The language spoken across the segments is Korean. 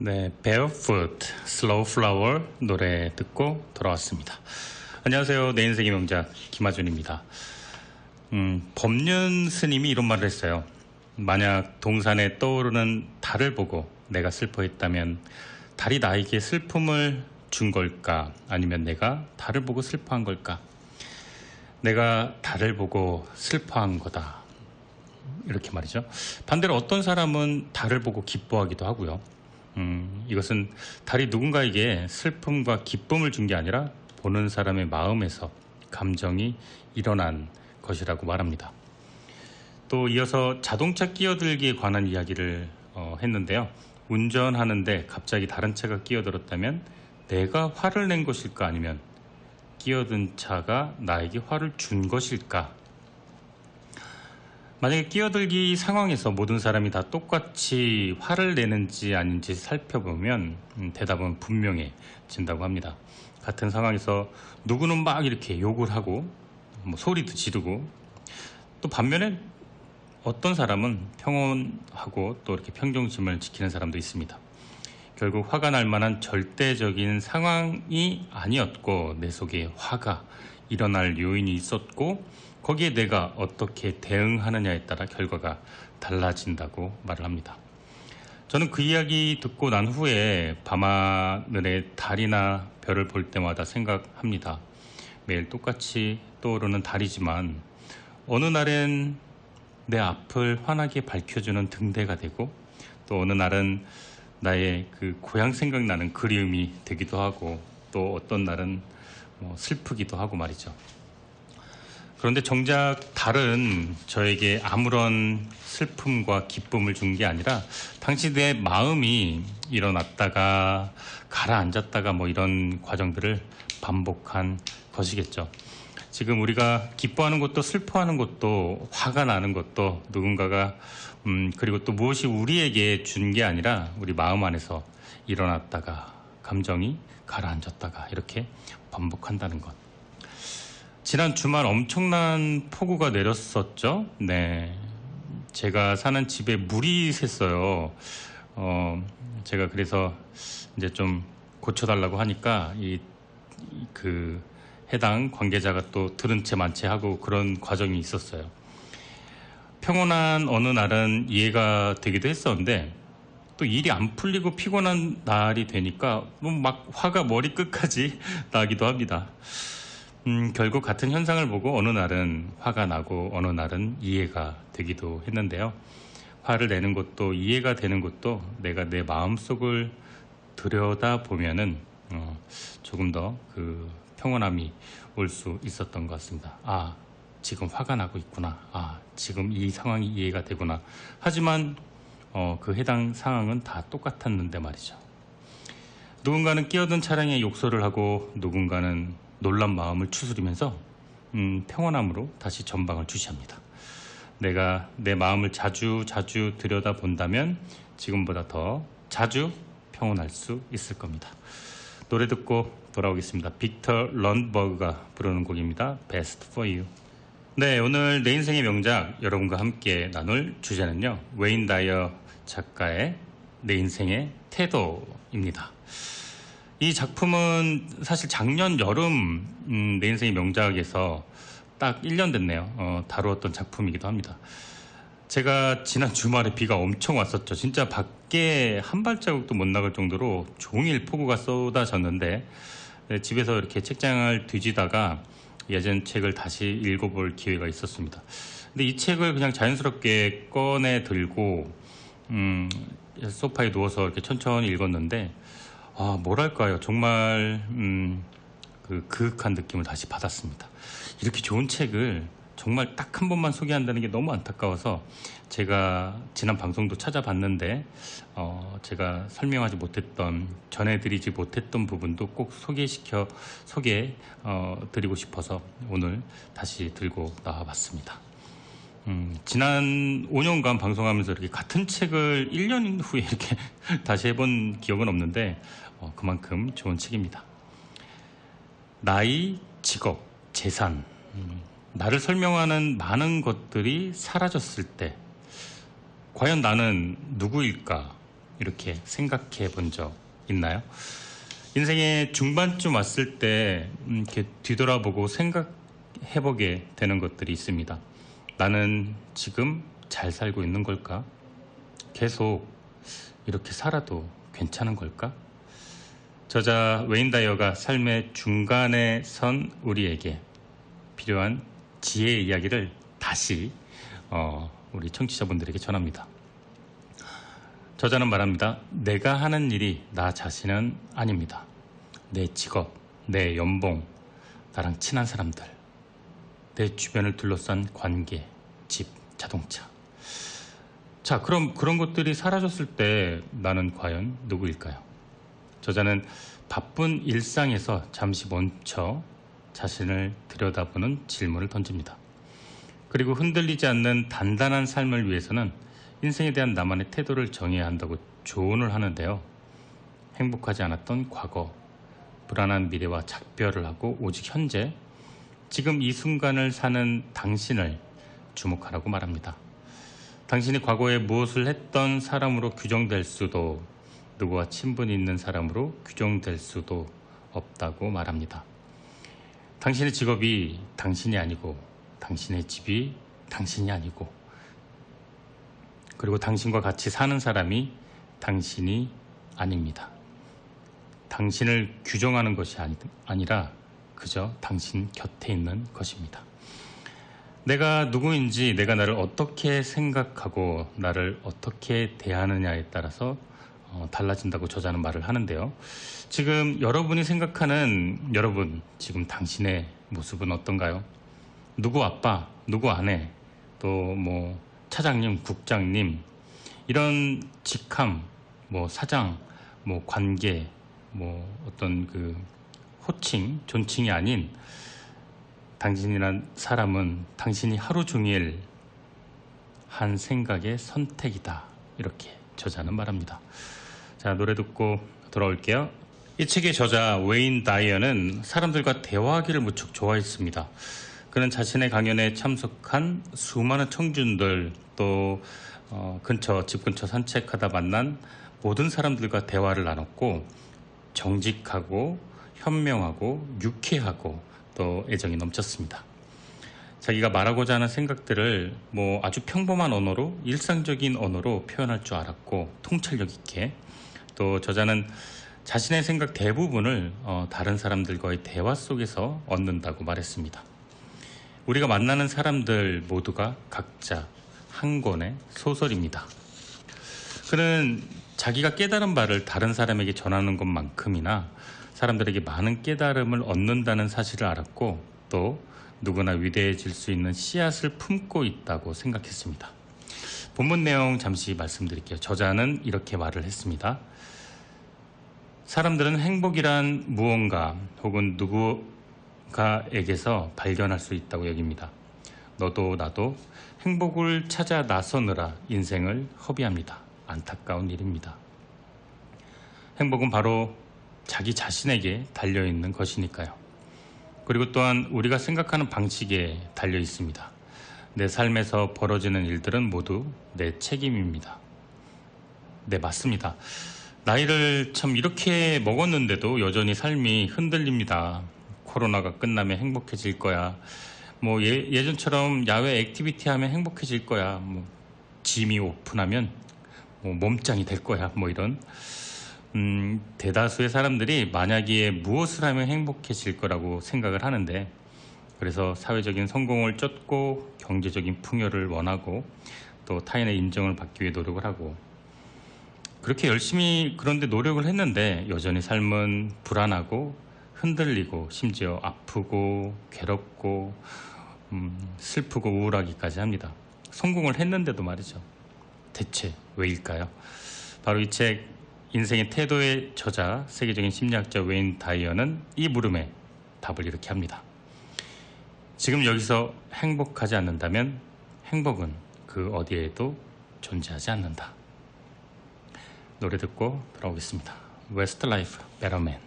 네, Barefoot, Slow Flower 노래 듣고 돌아왔습니다. 안녕하세요. 내 인생의 명작 김하준입니다. 법륜 스님이 이런 말을 했어요. 만약 동산에 떠오르는 달을 보고 내가 슬퍼했다면 달이 나에게 슬픔을 준 걸까? 아니면 내가 달을 보고 슬퍼한 걸까? 내가 달을 보고 슬퍼한 거다. 이렇게 말이죠. 반대로 어떤 사람은 달을 보고 기뻐하기도 하고요. 이것은 달이 누군가에게 슬픔과 기쁨을 준 게 아니라 보는 사람의 마음에서 감정이 일어난 것이라고 말합니다. 또 이어서 자동차 끼어들기에 관한 이야기를 했는데요. 운전하는데 갑자기 다른 차가 끼어들었다면 내가 화를 낸 것일까? 아니면 끼어든 차가 나에게 화를 준 것일까? 만약에 끼어들기 상황에서 모든 사람이 다 똑같이 화를 내는지 아닌지 살펴보면 대답은 분명해진다고 합니다. 같은 상황에서 누구는 막 이렇게 욕을 하고 소리도 지르고, 또 반면에 어떤 사람은 평온하고 또 이렇게 평정심을 지키는 사람도 있습니다. 결국 화가 날 만한 절대적인 상황이 아니었고 내 속에 화가 일어날 요인이 있었고, 거기에 내가 어떻게 대응하느냐에 따라 결과가 달라진다고 말을 합니다. 저는 그 이야기 듣고 난 후에 밤하늘의 달이나 별을 볼 때마다 생각합니다. 매일 똑같이 떠오르는 달이지만 어느 날엔 내 앞을 환하게 밝혀주는 등대가 되고, 또 어느 날은 나의 그 고향 생각나는 그리움이 되기도 하고, 또 어떤 날은 슬프기도 하고 말이죠. 그런데 정작 달은 저에게 아무런 슬픔과 기쁨을 준 게 아니라 당시 내 마음이 일어났다가 가라앉았다가 이런 과정들을 반복한 것이겠죠. 지금 우리가 기뻐하는 것도 슬퍼하는 것도 화가 나는 것도 누군가가 그리고 또 무엇이 우리에게 준 게 아니라 우리 마음 안에서 일어났다가 감정이 가라앉았다가 이렇게 반복한다는 것. 지난 주말 엄청난 폭우가 내렸었죠. 네, 제가 사는 집에 물이 샜어요. 제가 그래서 이제 좀 고쳐달라고 하니까 그 해당 관계자가 또 들은 채 만 채 하고 그런 과정이 있었어요. 평온한 어느 날은 이해가 되기도 했었는데, 또 일이 안 풀리고 피곤한 날이 되니까 막 화가 머리 끝까지 나기도 합니다. 결국 같은 현상을 보고 어느 날은 화가 나고 어느 날은 이해가 되기도 했는데요. 화를 내는 것도 이해가 되는 것도 내가 내 마음속을 들여다보면은 조금 더 그 평온함이 올 수 있었던 것 같습니다. 아, 지금 화가 나고 있구나. 아, 지금 이 상황이 이해가 되구나. 하지만 그 해당 상황은 다 똑같았는데 말이죠. 누군가는 끼어든 차량에 욕설을 하고 누군가는 놀란 마음을 추스리면서 평온함으로 다시 전방을 주시합니다. 내가 내 마음을 자주 들여다본다면 지금보다 더 자주 평온할 수 있을 겁니다. 노래 듣고 돌아오겠습니다. 빅터 런버그가 부르는 곡입니다. Best for You. 네, 오늘 내 인생의 명작 여러분과 함께 나눌 주제는요, 웨인 다이어 작가의 내 인생의 태도입니다. 이 작품은 사실 작년 여름 내 인생의 명작에서 딱 1년 됐네요. 다루었던 작품이기도 합니다. 제가 지난 주말에 비가 엄청 왔었죠. 진짜 밖에 한 발자국도 못 나갈 정도로 종일 폭우가 쏟아졌는데, 집에서 이렇게 책장을 뒤지다가 예전 책을 다시 읽어볼 기회가 있었습니다. 근데 이 책을 그냥 자연스럽게 꺼내 들고 소파에 누워서 이렇게 천천히 읽었는데, 뭐랄까요, 정말 그 그윽한 느낌을 다시 받았습니다. 이렇게 좋은 책을 정말 딱 한 번만 소개한다는 게 너무 안타까워서 제가 지난 방송도 찾아봤는데 제가 설명하지 못했던, 전해드리지 못했던 부분도 꼭 소개드리고 싶어서 오늘 다시 들고 나와봤습니다. 지난 5년간 방송하면서 이렇게 같은 책을 1년 후에 이렇게 다시 해본 기억은 없는데 그만큼 좋은 책입니다. 나이, 직업, 재산, 나를 설명하는 많은 것들이 사라졌을 때 과연 나는 누구일까? 이렇게 생각해 본 적 있나요? 인생의 중반쯤 왔을 때 이렇게 뒤돌아보고 생각해 보게 되는 것들이 있습니다. 나는 지금 잘 살고 있는 걸까? 계속 이렇게 살아도 괜찮은 걸까? 저자 웨인 다이어가 삶의 중간에 선 우리에게 필요한 지혜의 이야기를 다시 우리 청취자분들에게 전합니다. 저자는 말합니다. 내가 하는 일이 나 자신은 아닙니다. 내 직업, 내 연봉, 나랑 친한 사람들, 내 주변을 둘러싼 관계, 집, 자동차. 자, 그럼 그런 것들이 사라졌을 때 나는 과연 누구일까요? 저자는 바쁜 일상에서 잠시 멈춰 자신을 들여다보는 질문을 던집니다. 그리고 흔들리지 않는 단단한 삶을 위해서는 인생에 대한 나만의 태도를 정해야 한다고 조언을 하는데요. 행복하지 않았던 과거, 불안한 미래와 작별을 하고 오직 현재, 지금 이 순간을 사는 당신을 주목하라고 말합니다. 당신이 과거에 무엇을 했던 사람으로 규정될 수도, 누구와 친분이 있는 사람으로 규정될 수도 없다고 말합니다. 당신의 직업이 당신이 아니고, 당신의 집이 당신이 아니고, 그리고 당신과 같이 사는 사람이 당신이 아닙니다. 당신을 규정하는 것이 아니라 그저 당신 곁에 있는 것입니다. 내가 누구인지, 내가 나를 어떻게 생각하고 나를 어떻게 대하느냐에 따라서 달라진다고 저자는 말을 하는데요. 지금 여러분이 생각하는 여러분, 지금 당신의 모습은 어떤가요? 누구 아빠, 누구 아내, 또 뭐 차장님, 국장님, 이런 직함, 뭐 사장, 뭐 관계, 뭐 어떤 그 호칭, 존칭이 아닌 당신이란 사람은 당신이 하루 종일 한 생각의 선택이다. 이렇게 저자는 말합니다. 자, 노래 듣고 돌아올게요. 이 책의 저자 웨인 다이어는 사람들과 대화하기를 무척 좋아했습니다. 그는 자신의 강연에 참석한 수많은 청중들, 또 집 근처 산책하다 만난 모든 사람들과 대화를 나눴고, 정직하고 현명하고 유쾌하고 또 애정이 넘쳤습니다. 자기가 말하고자 하는 생각들을 아주 평범한 언어로, 일상적인 언어로 표현할 줄 알았고, 통찰력 있게, 또 저자는 자신의 생각 대부분을 다른 사람들과의 대화 속에서 얻는다고 말했습니다. 우리가 만나는 사람들 모두가 각자 한 권의 소설입니다. 그는 자기가 깨달은 바를 다른 사람에게 전하는 것만큼이나 사람들에게 많은 깨달음을 얻는다는 사실을 알았고, 또 누구나 위대해질 수 있는 씨앗을 품고 있다고 생각했습니다. 본문 내용 잠시 말씀드릴게요. 저자는 이렇게 말을 했습니다. 사람들은 행복이란 무언가 혹은 누구가에게서 발견할 수 있다고 여깁니다. 너도 나도 행복을 찾아 나서느라 인생을 허비합니다. 안타까운 일입니다. 행복은 바로 자기 자신에게 달려있는 것이니까요. 그리고 또한 우리가 생각하는 방식에 달려 있습니다. 내 삶에서 벌어지는 일들은 모두 내 책임입니다. 네, 맞습니다. 나이를 참 이렇게 먹었는데도 여전히 삶이 흔들립니다. 코로나가 끝나면 행복해질 거야. 예전처럼 야외 액티비티 하면 행복해질 거야. 짐이 오픈하면 몸짱이 될 거야. 이런 대다수의 사람들이 만약에 무엇을 하면 행복해질 거라고 생각을 하는데, 그래서 사회적인 성공을 쫓고 경제적인 풍요를 원하고 또 타인의 인정을 받기 위해 노력을 하고, 그렇게 열심히 그런데 노력을 했는데 여전히 삶은 불안하고 흔들리고 심지어 아프고 괴롭고 슬프고 우울하기까지 합니다. 성공을 했는데도 말이죠. 대체 왜일까요? 바로 이 책 인생의 태도의 저자, 세계적인 심리학자 웨인 다이어는 이 물음에 답을 이렇게 합니다. 지금 여기서 행복하지 않는다면 행복은 그 어디에도 존재하지 않는다. 노래 듣고 돌아오겠습니다. Westlife, Better Man.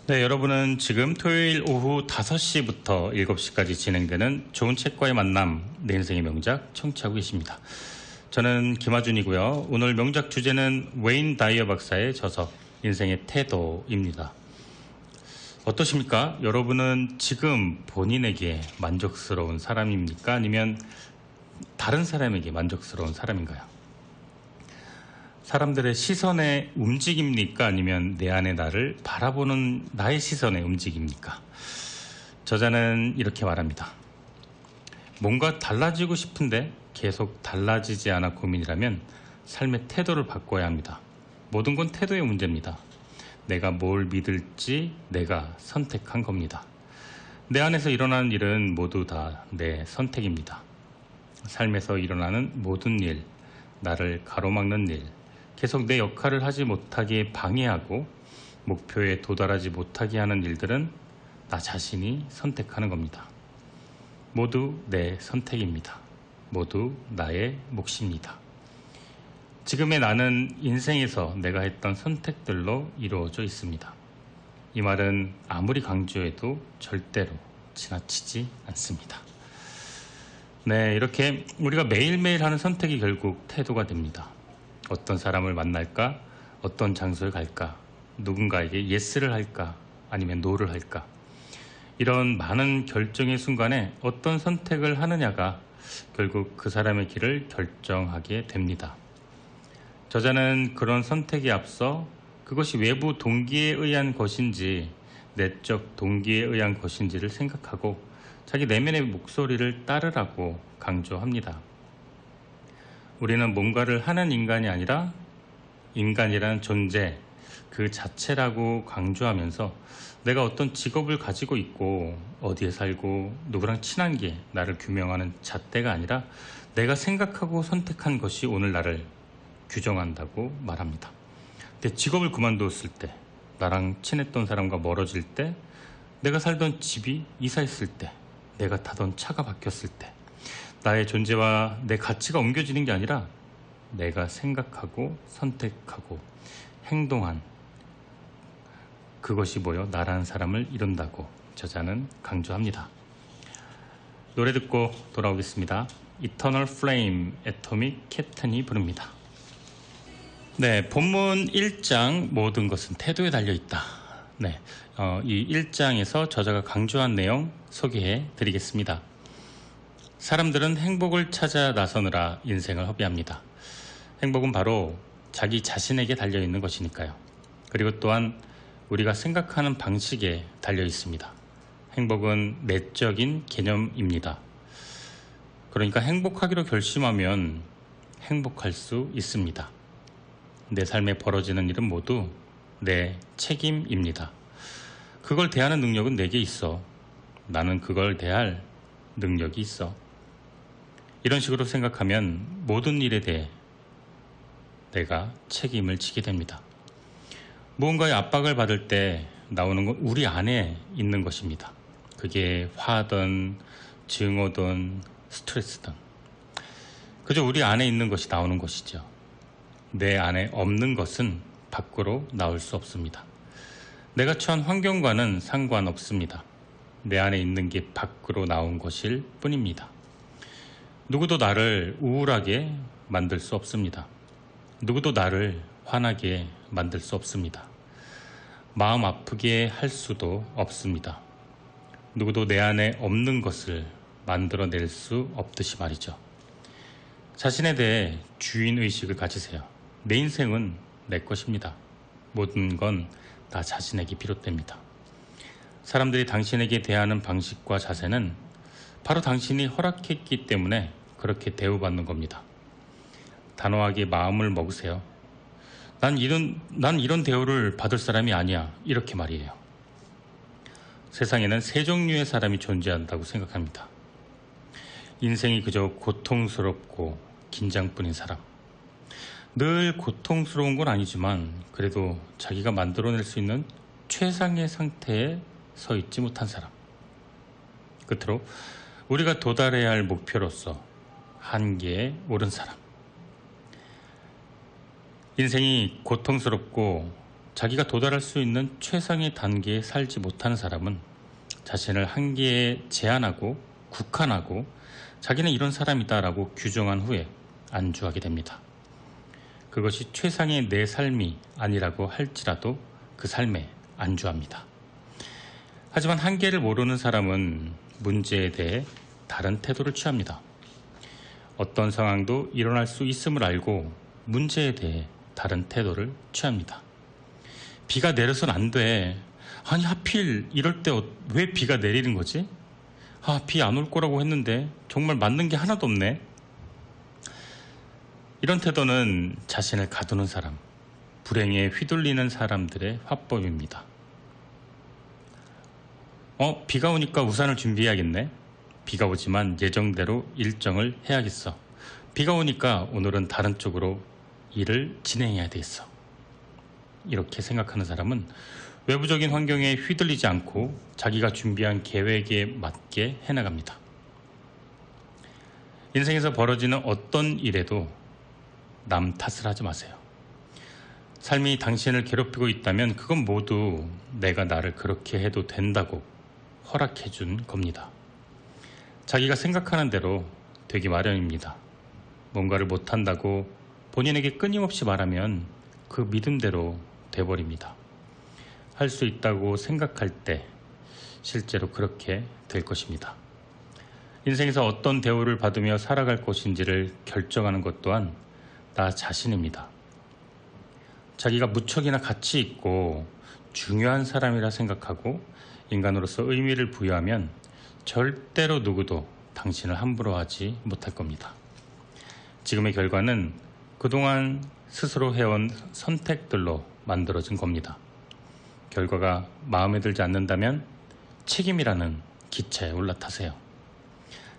네, 여러분은 지금 토요일 오후 5시부터 7시까지 진행되는 좋은 책과의 만남, 내 인생의 명작 청취하고 계십니다. 저는 김하준이고요. 오늘 명작 주제는 웨인 다이어 박사의 저서 인생의 태도입니다. 어떠십니까? 여러분은 지금 본인에게 만족스러운 사람입니까? 아니면 다른 사람에게 만족스러운 사람인가요? 사람들의 시선에 움직입니까? 아니면 내 안의 나를 바라보는 나의 시선에 움직입니까? 저자는 이렇게 말합니다. 뭔가 달라지고 싶은데 계속 달라지지 않아 고민이라면 삶의 태도를 바꿔야 합니다. 모든 건 태도의 문제입니다. 내가 뭘 믿을지 내가 선택한 겁니다. 내 안에서 일어나는 일은 모두 다 내 선택입니다. 삶에서 일어나는 모든 일, 나를 가로막는 일, 계속 내 역할을 하지 못하게 방해하고 목표에 도달하지 못하게 하는 일들은 나 자신이 선택하는 겁니다. 모두 내 선택입니다. 모두 나의 몫입니다. 지금의 나는 인생에서 내가 했던 선택들로 이루어져 있습니다. 이 말은 아무리 강조해도 절대로 지나치지 않습니다. 네, 이렇게 우리가 매일매일 하는 선택이 결국 태도가 됩니다. 어떤 사람을 만날까? 어떤 장소에 갈까? 누군가에게 예스를 할까? 아니면 노를 할까? 이런 많은 결정의 순간에 어떤 선택을 하느냐가 결국 그 사람의 길을 결정하게 됩니다. 저자는 그런 선택에 앞서 그것이 외부 동기에 의한 것인지 내적 동기에 의한 것인지를 생각하고 자기 내면의 목소리를 따르라고 강조합니다. 우리는 뭔가를 하는 인간이 아니라 인간이라는 존재 그 자체라고 강조하면서 내가 어떤 직업을 가지고 있고 어디에 살고 누구랑 친한 게 나를 규명하는 잣대가 아니라 내가 생각하고 선택한 것이 오늘 나를 규정한다고 말합니다. 근데 직업을 그만뒀을 때, 나랑 친했던 사람과 멀어질 때, 내가 살던 집이 이사했을 때, 내가 타던 차가 바뀌었을 때, 나의 존재와 내 가치가 옮겨지는 게 아니라 내가 생각하고 선택하고 행동한 그것이 모여 나라는 사람을 이룬다고 저자는 강조합니다. 노래 듣고 돌아오겠습니다. Eternal Flame, Atomic Captain이 부릅니다. 네, 본문 1장 모든 것은 태도에 달려있다. 네, 이 1장에서 저자가 강조한 내용 소개해 드리겠습니다. 사람들은 행복을 찾아 나서느라 인생을 허비합니다. 행복은 바로 자기 자신에게 달려있는 것이니까요. 그리고 또한 우리가 생각하는 방식에 달려 있습니다. 행복은 내적인 개념입니다. 그러니까 행복하기로 결심하면 행복할 수 있습니다. 내 삶에 벌어지는 일은 모두 내 책임입니다. 그걸 대하는 능력은 내게 있어. 나는 그걸 대할 능력이 있어. 이런 식으로 생각하면 모든 일에 대해 내가 책임을 지게 됩니다. 무언가의 압박을 받을 때 나오는 건 우리 안에 있는 것입니다. 그게 화든 증오든 스트레스든 그저 우리 안에 있는 것이 나오는 것이죠. 내 안에 없는 것은 밖으로 나올 수 없습니다. 내가 처한 환경과는 상관없습니다. 내 안에 있는 게 밖으로 나온 것일 뿐입니다. 누구도 나를 우울하게 만들 수 없습니다. 누구도 나를 화나게 만들 수 없습니다. 마음 아프게 할 수도 없습니다. 누구도 내 안에 없는 것을 만들어낼 수 없듯이 말이죠. 자신에 대해 주인의식을 가지세요. 내 인생은 내 것입니다. 모든 건 나 자신에게 비롯됩니다. 사람들이 당신에게 대하는 방식과 자세는 바로 당신이 허락했기 때문에 그렇게 대우받는 겁니다. 단호하게 마음을 먹으세요. 난 이런 대우를 받을 사람이 아니야. 이렇게 말이에요. 세상에는 세 종류의 사람이 존재한다고 생각합니다. 인생이 그저 고통스럽고 긴장뿐인 사람. 늘 고통스러운 건 아니지만 그래도 자기가 만들어낼 수 있는 최상의 상태에 서 있지 못한 사람. 끝으로 우리가 도달해야 할 목표로서 한계에 오른 사람. 인생이 고통스럽고 자기가 도달할 수 있는 최상의 단계에 살지 못하는 사람은 자신을 한계에 제한하고 국한하고 자기는 이런 사람이다라고 규정한 후에 안주하게 됩니다. 그것이 최상의 내 삶이 아니라고 할지라도 그 삶에 안주합니다. 하지만 한계를 모르는 사람은 문제에 대해 다른 태도를 취합니다. 어떤 상황도 일어날 수 있음을 알고 문제에 대해 다른 태도를 취합니다. 비가 내려선 안 돼. 아니 하필 이럴 때 왜 비가 내리는 거지? 비 안 올 거라고 했는데 정말 맞는 게 하나도 없네. 이런 태도는 자신을 가두는 사람, 불행에 휘둘리는 사람들의 화법입니다. 비가 오니까 우산을 준비해야겠네. 비가 오지만 예정대로 일정을 해야겠어. 비가 오니까 오늘은 다른 쪽으로 일을 진행해야 되겠어. 이렇게 생각하는 사람은 외부적인 환경에 휘둘리지 않고 자기가 준비한 계획에 맞게 해나갑니다. 인생에서 벌어지는 어떤 일에도 남 탓을 하지 마세요. 삶이 당신을 괴롭히고 있다면 그건 모두 내가 나를 그렇게 해도 된다고 허락해 준 겁니다. 자기가 생각하는 대로 되기 마련입니다. 뭔가를 못한다고 본인에게 끊임없이 말하면 그 믿음대로 돼버립니다. 할 수 있다고 생각할 때 실제로 그렇게 될 것입니다. 인생에서 어떤 대우를 받으며 살아갈 것인지를 결정하는 것 또한 나 자신입니다. 자기가 무척이나 가치 있고 중요한 사람이라 생각하고 인간으로서 의미를 부여하면 절대로 누구도 당신을 함부로 하지 못할 겁니다. 지금의 결과는 그동안 스스로 해온 선택들로 만들어진 겁니다. 결과가 마음에 들지 않는다면 책임이라는 기차에 올라타세요.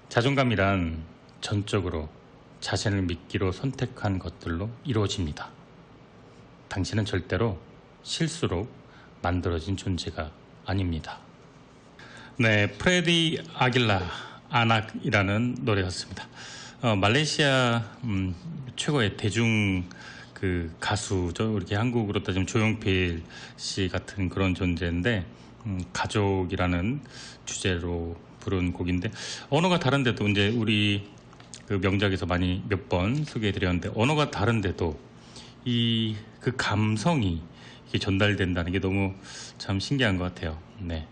자존감이란 전적으로 자신을 믿기로 선택한 것들로 이루어집니다. 당신은 절대로 실수로 만들어진 존재가 아닙니다. 네, 프레디 아길라 아낙이라는 노래였습니다. 말레이시아 최고의 대중 가수죠. 이렇게 한국으로 따지면 조용필 씨 같은 그런 존재인데 가족이라는 주제로 부른 곡인데 언어가 다른데도 이제 우리 그 명작에서 많이 몇 번 소개해드렸는데 언어가 다른데도 그 감성이 이렇게 전달된다는 게 너무 참 신기한 것 같아요. 네,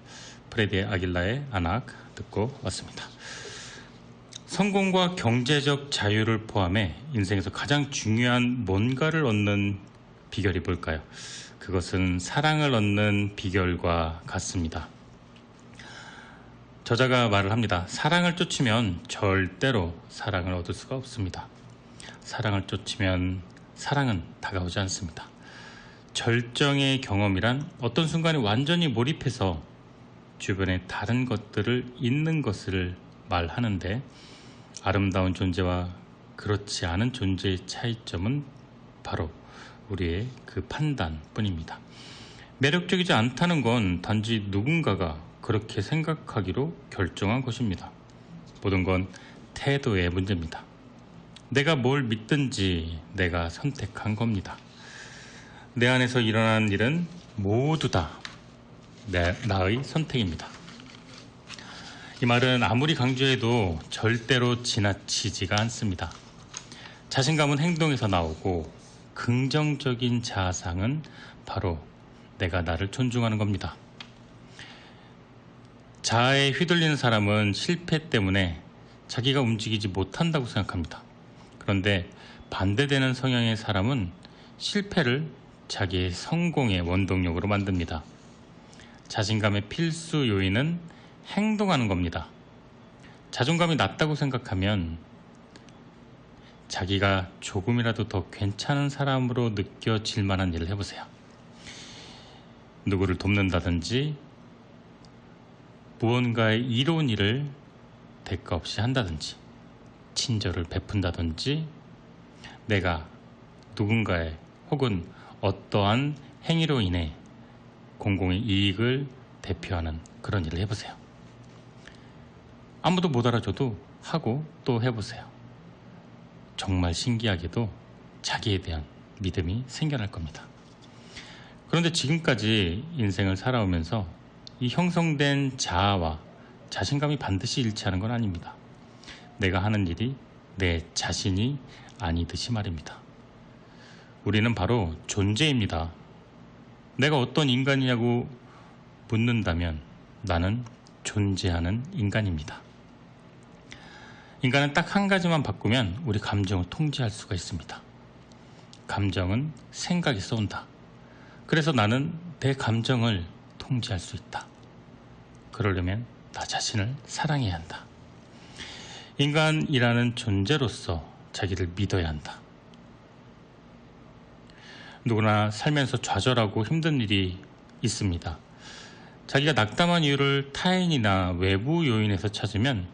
프레디 아길라의 아낙 듣고 왔습니다. 성공과 경제적 자유를 포함해 인생에서 가장 중요한 뭔가를 얻는 비결이 뭘까요? 그것은 사랑을 얻는 비결과 같습니다. 저자가 말을 합니다. 사랑을 쫓으면 절대로 사랑을 얻을 수가 없습니다. 사랑을 쫓으면 사랑은 다가오지 않습니다. 절정의 경험이란 어떤 순간에 완전히 몰입해서 주변에 다른 것들을 잊는 것을 말하는데 아름다운 존재와 그렇지 않은 존재의 차이점은 바로 우리의 그 판단뿐입니다. 매력적이지 않다는 건 단지 누군가가 그렇게 생각하기로 결정한 것입니다. 모든 건 태도의 문제입니다. 내가 뭘 믿든지 내가 선택한 겁니다. 내 안에서 일어나는 일은 모두 다 나의 선택입니다. 이 말은 아무리 강조해도 절대로 지나치지가 않습니다. 자신감은 행동에서 나오고 긍정적인 자아상은 바로 내가 나를 존중하는 겁니다. 자아에 휘둘리는 사람은 실패 때문에 자기가 움직이지 못한다고 생각합니다. 그런데 반대되는 성향의 사람은 실패를 자기의 성공의 원동력으로 만듭니다. 자신감의 필수 요인은 행동하는 겁니다. 자존감이 낮다고 생각하면 자기가 조금이라도 더 괜찮은 사람으로 느껴질 만한 일을 해보세요. 누구를 돕는다든지 무언가의 이로운 일을 대가 없이 한다든지 친절을 베푼다든지 내가 누군가의 혹은 어떠한 행위로 인해 공공의 이익을 대표하는 그런 일을 해보세요. 아무도 못 알아줘도 하고 또 해보세요. 정말 신기하게도 자기에 대한 믿음이 생겨날 겁니다. 그런데 지금까지 인생을 살아오면서 이 형성된 자아와 자신감이 반드시 일치하는 건 아닙니다. 내가 하는 일이 내 자신이 아니듯이 말입니다. 우리는 바로 존재입니다. 내가 어떤 인간이냐고 묻는다면 나는 존재하는 인간입니다. 인간은 딱 한 가지만 바꾸면 우리 감정을 통제할 수가 있습니다. 감정은 생각에서 온다. 그래서 나는 내 감정을 통제할 수 있다. 그러려면 나 자신을 사랑해야 한다. 인간이라는 존재로서 자기를 믿어야 한다. 누구나 살면서 좌절하고 힘든 일이 있습니다. 자기가 낙담한 이유를 타인이나 외부 요인에서 찾으면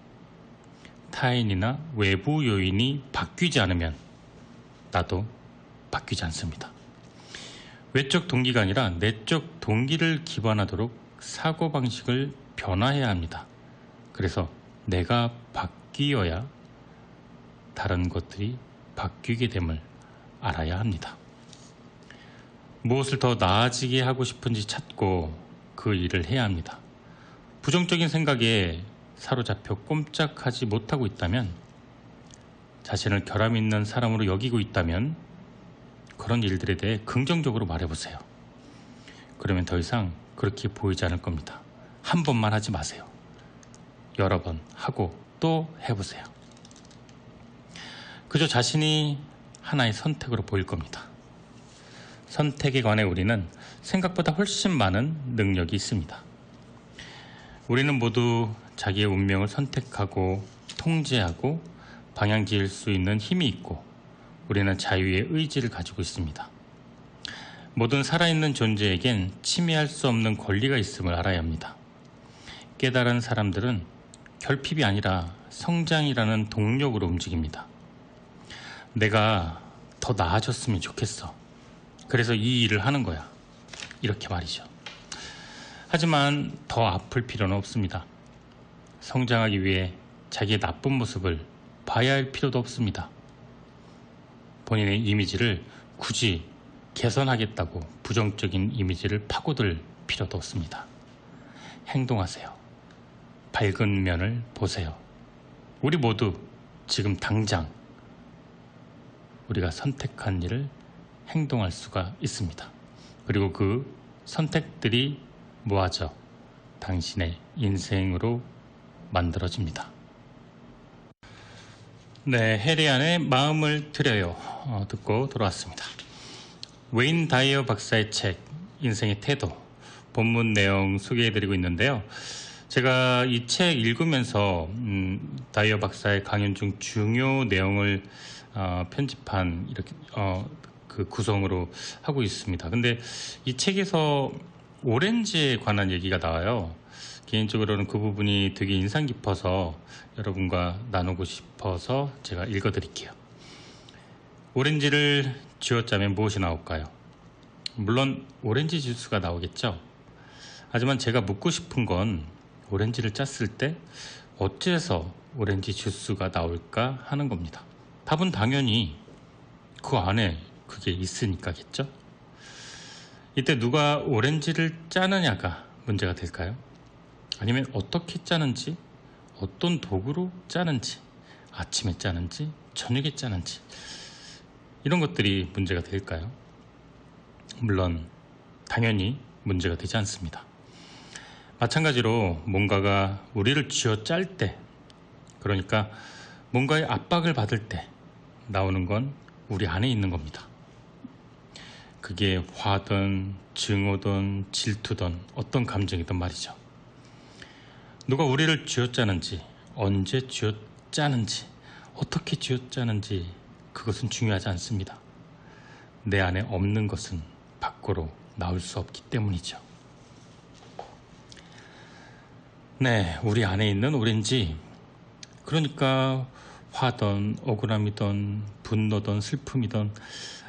타인이나 외부 요인이 바뀌지 않으면 나도 바뀌지 않습니다. 외적 동기가 아니라 내적 동기를 기반하도록 사고방식을 변화해야 합니다. 그래서 내가 바뀌어야 다른 것들이 바뀌게 됨을 알아야 합니다. 무엇을 더 나아지게 하고 싶은지 찾고 그 일을 해야 합니다. 부정적인 생각에 사로잡혀 꼼짝하지 못하고 있다면, 자신을 결함 있는 사람으로 여기고 있다면 그런 일들에 대해 긍정적으로 말해보세요. 그러면 더 이상 그렇게 보이지 않을 겁니다. 한 번만 하지 마세요. 여러 번 하고 또 해보세요. 그저 자신이 하나의 선택으로 보일 겁니다. 선택에 관해 우리는 생각보다 훨씬 많은 능력이 있습니다. 우리는 모두 자기의 운명을 선택하고 통제하고 방향 지을 수 있는 힘이 있고, 우리는 자유의 의지를 가지고 있습니다. 모든 살아있는 존재에겐 침해할 수 없는 권리가 있음을 알아야 합니다. 깨달은 사람들은 결핍이 아니라 성장이라는 동력으로 움직입니다. 내가 더 나아졌으면 좋겠어. 그래서 이 일을 하는 거야. 이렇게 말이죠. 하지만 더 아플 필요는 없습니다. 성장하기 위해 자기의 나쁜 모습을 봐야 할 필요도 없습니다. 본인의 이미지를 굳이 개선하겠다고 부정적인 이미지를 파고들 필요도 없습니다. 행동하세요. 밝은 면을 보세요. 우리 모두 지금 당장 우리가 선택한 일을 행동할 수가 있습니다. 그리고 그 선택들이 모아져 당신의 인생으로 만들어집니다. 네, 해리안의 마음을 드려요 듣고 돌아왔습니다. 웨인 다이어 박사의 책 인생의 태도 본문 내용 소개해드리고 있는데요. 제가 이 책 읽으면서 다이어 박사의 강연 중 중요 내용을 편집한 이렇게 그 구성으로 하고 있습니다. 근데 이 책에서 오렌지에 관한 얘기가 나와요. 개인적으로는 그 부분이 되게 인상 깊어서 여러분과 나누고 싶어서 제가 읽어드릴게요. 오렌지를 쥐어짜면 무엇이 나올까요? 물론 오렌지 주스가 나오겠죠. 하지만 제가 묻고 싶은 건 오렌지를 짰을 때 어째서 오렌지 주스가 나올까 하는 겁니다. 답은 당연히 그 안에 그게 있으니까겠죠. 이때 누가 오렌지를 짜느냐가 문제가 될까요? 아니면 어떻게 짜는지, 어떤 도구로 짜는지, 아침에 짜는지, 저녁에 짜는지, 이런 것들이 문제가 될까요? 물론 당연히 문제가 되지 않습니다. 마찬가지로 뭔가가 우리를 쥐어짤 때, 그러니까 뭔가의 압박을 받을 때 나오는 건 우리 안에 있는 겁니다. 그게 화든 증오든 질투든 어떤 감정이든 말이죠. 누가 우리를 쥐어짜는지, 언제 쥐어짜는지, 어떻게 쥐어짜는지 그것은 중요하지 않습니다. 내 안에 없는 것은 밖으로 나올 수 없기 때문이죠. 네, 우리 안에 있는 오렌지, 그러니까 화든 억울함이든 분노든 슬픔이든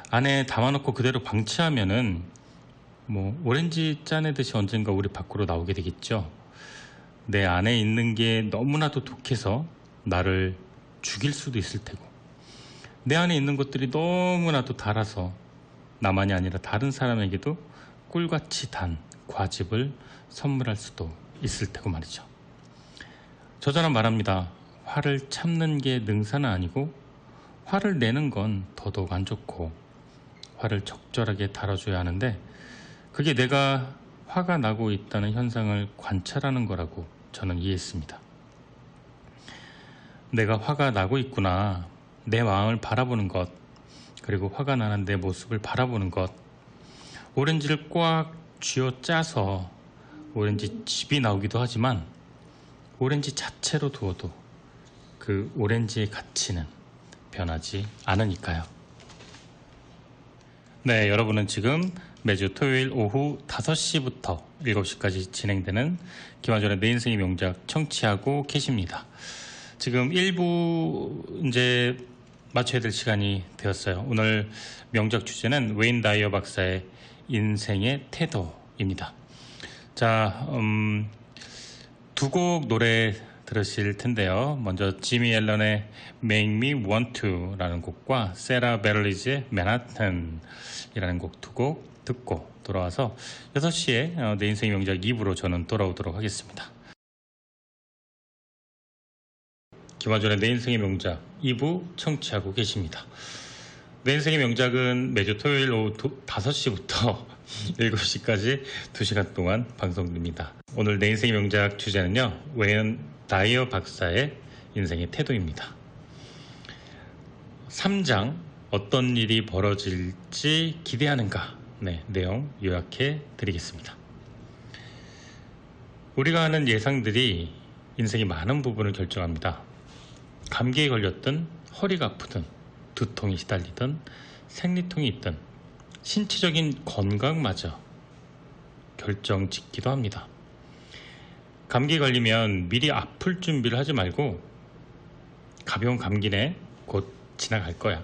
안에 담아놓고 그대로 방치하면은 오렌지 짜내듯이 언젠가 우리 밖으로 나오게 되겠죠. 내 안에 있는 게 너무나도 독해서 나를 죽일 수도 있을 테고, 내 안에 있는 것들이 너무나도 달아서 나만이 아니라 다른 사람에게도 꿀같이 단 과즙을 선물할 수도 있을 테고 말이죠. 저자는 말합니다. 화를 참는 게 능사는 아니고 화를 내는 건 더더욱 안 좋고 화를 적절하게 다뤄줘야 하는데 그게 내가 화가 나고 있다는 현상을 관찰하는 거라고 저는 이해했습니다. 내가 화가 나고 있구나. 내 마음을 바라보는 것, 그리고 화가 나는 내 모습을 바라보는 것, 오렌지를 꽉 쥐어 짜서 오렌지 즙이 나오기도 하지만 오렌지 자체로 두어도 그 오렌지의 가치는 변하지 않으니까요. 네, 여러분은 지금 매주 토요일 오후 5시부터 7시까지 진행되는 김한준의 내 인생의 명작 청취하고 계십니다. 지금 1부 이제 마쳐야 될 시간이 되었어요. 오늘 명작 주제는 웨인 다이어 박사의 인생의 태도입니다. 자, 두 곡 노래 들으실 텐데요. 먼저 지미 앨런의 Make Me Want To 라는 곡과 세라 베럴리즈의 맨하탄이라는 곡 두 곡 듣고 돌아와서 6시에 내 인생의 명작 2부로 저는 돌아오도록 하겠습니다. 김화준의 내 인생의 명작 2부 청취하고 계십니다. 내 인생의 명작은 매주 토요일 오후 5시부터 7시까지 2시간 동안 방송됩니다. 오늘 내 인생의 명작 주제는요, 웨인 다이어 박사의 인생의 태도입니다. 3장 어떤 일이 벌어질지 기대하는가? 네, 내용 요약해 드리겠습니다. 우리가 하는 예상들이 인생의 많은 부분을 결정합니다. 감기에 걸렸든 허리가 아프든 두통이 시달리든 생리통이 있든 신체적인 건강마저 결정짓기도 합니다. 감기 걸리면 미리 아플 준비를 하지 말고 가벼운 감기네 곧 지나갈 거야.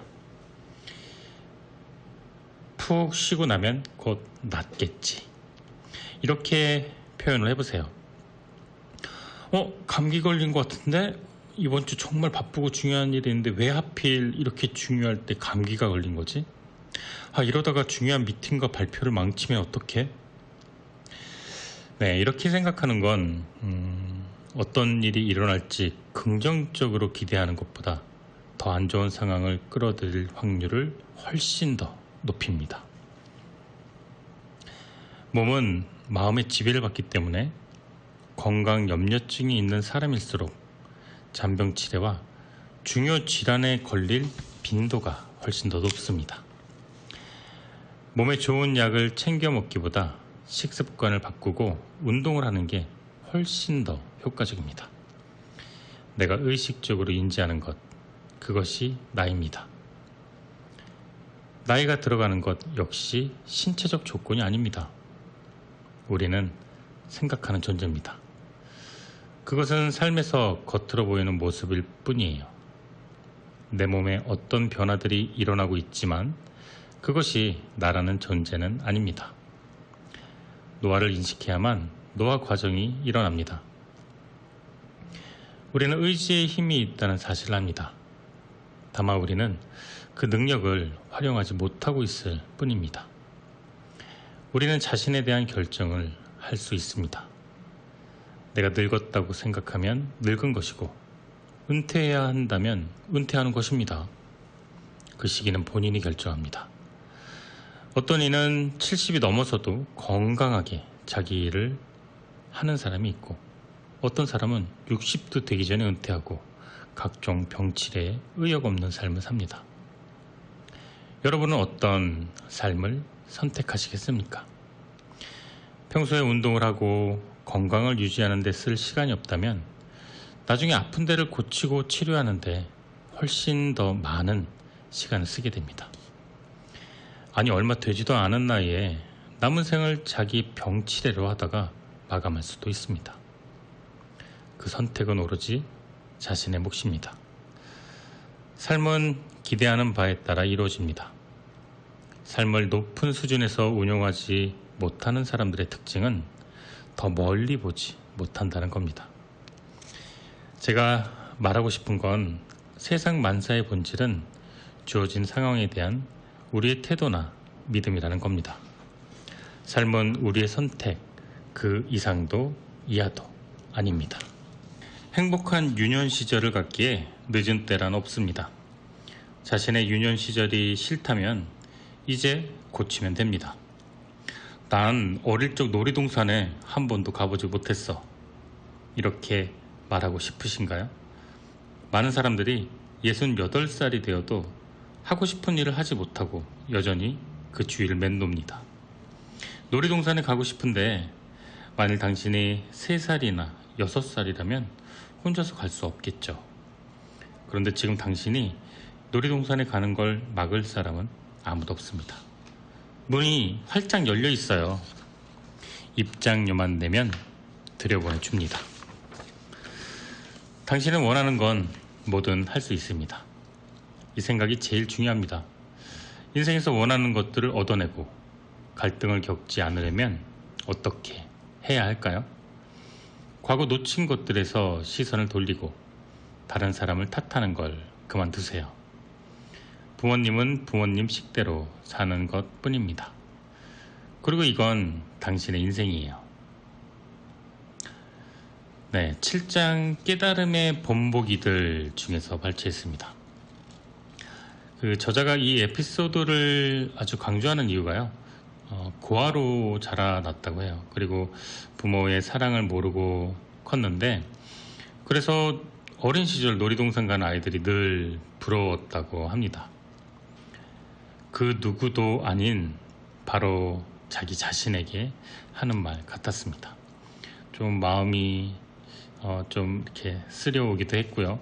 푹 쉬고 나면 곧 낫겠지. 이렇게 표현을 해보세요. 감기 걸린 것 같은데 이번 주 정말 바쁘고 중요한 일이 있는데 왜 하필 이렇게 중요할 때 감기가 걸린 거지? 이러다가 중요한 미팅과 발표를 망치면 어떡해? 네, 이렇게 생각하는 건 어떤 일이 일어날지 긍정적으로 기대하는 것보다 더 안 좋은 상황을 끌어들일 확률을 훨씬 더 높입니다. 몸은 마음의 지배를 받기 때문에 건강 염려증이 있는 사람일수록 잔병 치레와 중요 질환에 걸릴 빈도가 훨씬 더 높습니다. 몸에 좋은 약을 챙겨 먹기보다 식습관을 바꾸고 운동을 하는 게 훨씬 더 효과적입니다. 내가 의식적으로 인지하는 것, 그것이 나입니다. 나이가 들어가는 것 역시 신체적 조건이 아닙니다. 우리는 생각하는 존재입니다. 그것은 삶에서 겉으로 보이는 모습일 뿐이에요. 내 몸에 어떤 변화들이 일어나고 있지만 그것이 나라는 존재는 아닙니다. 노화를 인식해야만 노화 과정이 일어납니다. 우리는 의지의 힘이 있다는 사실을 압니다. 다만 우리는 그 능력을 활용하지 못하고 있을 뿐입니다. 우리는 자신에 대한 결정을 할 수 있습니다. 내가 늙었다고 생각하면 늙은 것이고 은퇴해야 한다면 은퇴하는 것입니다. 그 시기는 본인이 결정합니다. 어떤 이는 70이 넘어서도 건강하게 자기 일을 하는 사람이 있고 어떤 사람은 60도 되기 전에 은퇴하고 각종 병치레에 의욕 없는 삶을 삽니다. 여러분은 어떤 삶을 선택하시겠습니까? 평소에 운동을 하고 건강을 유지하는 데 쓸 시간이 없다면 나중에 아픈 데를 고치고 치료하는 데 훨씬 더 많은 시간을 쓰게 됩니다. 아니, 얼마 되지도 않은 나이에 남은 생을 자기 병치레로 하다가 마감할 수도 있습니다. 그 선택은 오로지 자신의 몫입니다. 삶은 기대하는 바에 따라 이루어집니다. 삶을 높은 수준에서 운용하지 못하는 사람들의 특징은 더 멀리 보지 못한다는 겁니다. 제가 말하고 싶은 건 세상 만사의 본질은 주어진 상황에 대한 우리의 태도나 믿음이라는 겁니다. 삶은 우리의 선택, 그 이상도 이하도 아닙니다. 행복한 유년 시절을 갖기에 늦은 때란 없습니다. 자신의 유년 시절이 싫다면 이제 고치면 됩니다. 난 어릴 적 놀이동산에 한 번도 가보지 못했어. 이렇게 말하고 싶으신가요? 많은 사람들이 68살이 되어도 하고 싶은 일을 하지 못하고 여전히 그 주위를 맴돕니다. 놀이동산에 가고 싶은데 만일 당신이 3살이나 6살이라면 혼자서 갈 수 없겠죠. 그런데 지금 당신이 놀이동산에 가는 걸 막을 사람은 아무도 없습니다. 문이 활짝 열려 있어요. 입장료만 내면 들여보내줍니다. 당신은 원하는 건 뭐든 할 수 있습니다. 이 생각이 제일 중요합니다. 인생에서 원하는 것들을 얻어내고 갈등을 겪지 않으려면 어떻게 해야 할까요? 과거 놓친 것들에서 시선을 돌리고 다른 사람을 탓하는 걸 그만두세요. 부모님은 부모님 식대로 사는 것 뿐입니다. 그리고 이건 당신의 인생이에요. 네, 7장 깨달음의 본보기들 중에서 발췌했습니다. 그 저자가 이 에피소드를 아주 강조하는 이유가요. 고아로 자라났다고 해요. 그리고 부모의 사랑을 모르고 컸는데 그래서 어린 시절 놀이동산 가는 아이들이 늘 부러웠다고 합니다. 그 누구도 아닌 바로 자기 자신에게 하는 말 같았습니다. 좀 마음이 좀 이렇게 쓰려오기도 했고요.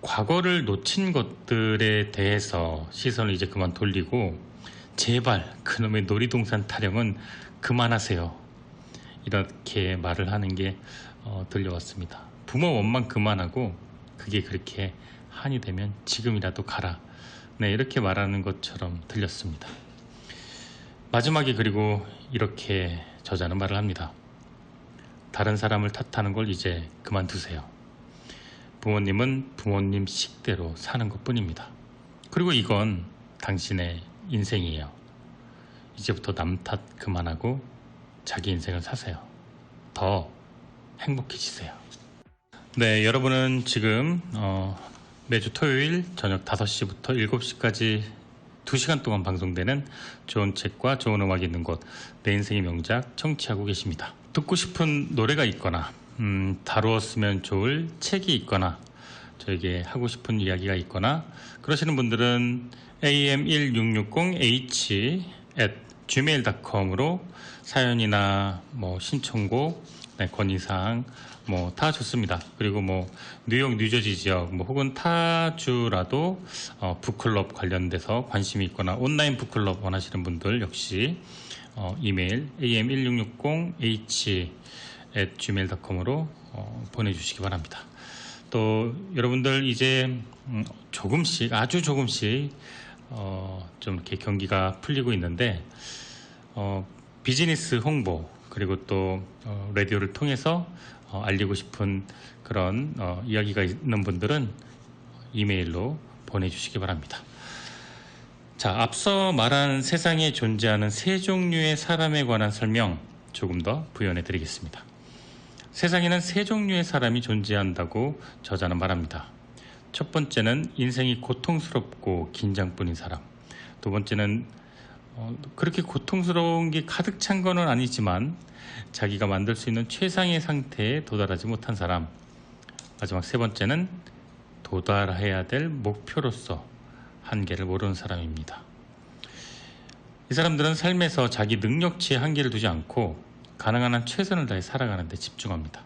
과거를 놓친 것들에 대해서 시선을 이제 그만 돌리고 제발 그놈의 놀이동산 타령은 그만하세요. 이렇게 말을 하는 게 들려왔습니다. 부모 원망 그만하고 그게 그렇게 한이 되면 지금이라도 가라. 네, 이렇게 말하는 것처럼 들렸습니다. 마지막에 그리고 이렇게 저자는 말을 합니다. 다른 사람을 탓하는 걸 이제 그만두세요. 부모님은 부모님 식대로 사는 것 뿐입니다. 그리고 이건 당신의 인생이에요. 이제부터 남 탓 그만하고 자기 인생을 사세요. 더 행복해지세요. 네, 여러분은 지금 매주 토요일 저녁 5시부터 7시까지 2시간 동안 방송되는 좋은 책과 좋은 음악이 있는 곳, 내 인생의 명작 청취하고 계십니다. 듣고 싶은 노래가 있거나 다루었으면 좋을 책이 있거나 저에게 하고 싶은 이야기가 있거나 그러시는 분들은 am1666h@gmail.com으로 사연이나 신청곡, 건의사항 다 좋습니다. 그리고 뉴욕, 뉴저지 지역 혹은 타주라도 북클럽 관련돼서 관심이 있거나 온라인 북클럽 원하시는 분들 역시 이메일 am1666h@gmail.com으로 보내주시기 바랍니다. 또 여러분들 이제 조금씩 아주 조금씩 좀 이렇게 경기가 풀리고 있는데 비즈니스 홍보 그리고 또 라디오를 통해서 알리고 싶은 그런 이야기가 있는 분들은 이메일로 보내주시기 바랍니다. 자, 앞서 말한 세상에 존재하는 세 종류의 사람에 관한 설명 조금 더 부연해 드리겠습니다. 세상에는 세 종류의 사람이 존재한다고 저자는 말합니다. 첫 번째는 인생이 고통스럽고 긴장뿐인 사람. 두 번째는 그렇게 고통스러운 게 가득 찬 거는 아니지만 자기가 만들 수 있는 최상의 상태에 도달하지 못한 사람. 마지막 세 번째는 도달해야 될 목표로서 한계를 모르는 사람입니다. 이 사람들은 삶에서 자기 능력치에 한계를 두지 않고 가능한 한 최선을 다해 살아가는 데 집중합니다.